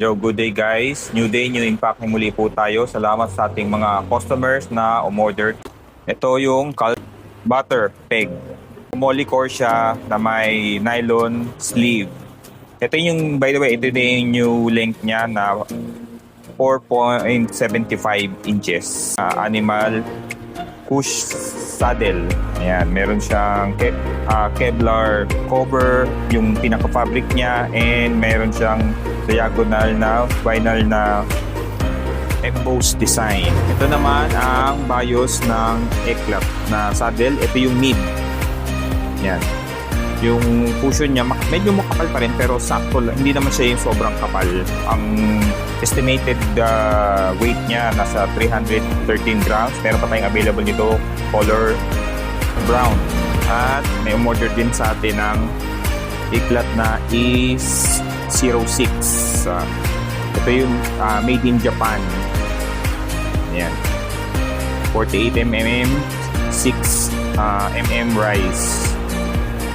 Yo, good day guys. New day, new impact. Muli po tayo. Salamat sa ating mga customers na umorder. Ito yung butter peg. Molycore siya na may nylon sleeve. Ito yung, by the way, ito yung new length niya na 4.75 inches. Animal push saddle. Ayan, meron siyang Kevlar cover, yung pinaka-fabric niya, and meron siyang diagonal na vinyl na embossed design. Ito naman ang bios ng Eclat na saddle. Ito yung mid. Yan. Yung cushion niya, medyo makapal pa rin pero sakto lang. Hindi naman siya yung sobrang kapal. Ang estimated weight niya nasa 313 grams. Meron pa tayong available nito, color brown. At may umorder din sa atin ng Eclat na E06. Ito yung made in Japan. Ayan. 48mm, 6mm rise.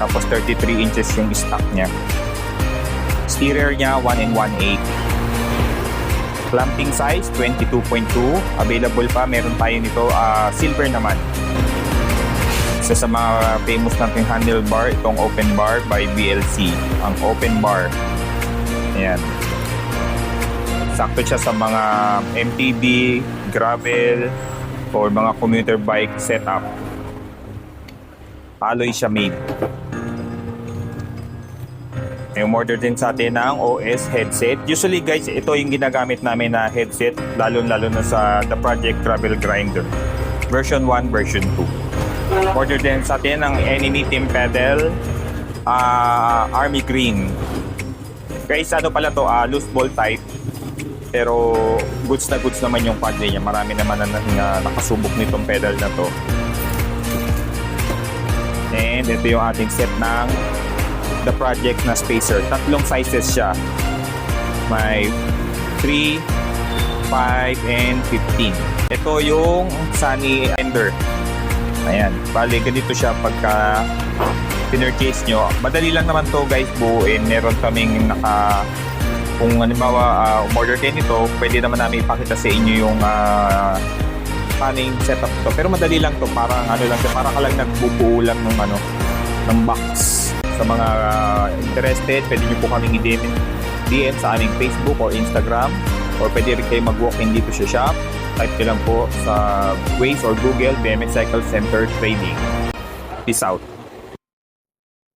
Tapos 33 inches yung stock niya. Steerer niya 1 and 1/8. Clamping size 22.2. Available pa. Meron tayo nito silver naman. Isa sa mga famous nating handlebar, itong open bar by BLC. Ang open bar. Ayan. Sakto siya sa mga MTB, gravel, or mga commuter bike setup. Alloy siya made. May umorder din sa atin ng OS headset. Usually guys, ito yung ginagamit namin na headset, lalo na sa The Project Travel Grinder. Version 1, version 2. Order din sa atin ng Enemy Team Pedal Army Green. Guys, ano pala to, loose ball type. Pero goods na goods naman yung paddle niya. Marami naman na nakasubok nitong pedal na to. And ito yung ating set ng The Project na spacer. Tatlong sizes siya. May 3, 5, and 15. Ito yung Sunny Ender. Ayan. Bali, ganito siya pagka pinurchase nyo. Madali lang naman to guys buuin. Meron kaming kung halimbawa umorder kayo nito, pwede naman namin ipakita sa inyo yung paano yung setup to. Pero madali lang to. Parang lang siya. Parang ka lang nagbubuo lang ng box. Sa mga interested, pwede nyo po kaming i-DM sa aming Facebook or Instagram, or pwede rin kayo mag-walk-in dito sa shop. Type nyo lang po sa Waze or Google BMX Cycle Center Trading. Peace out.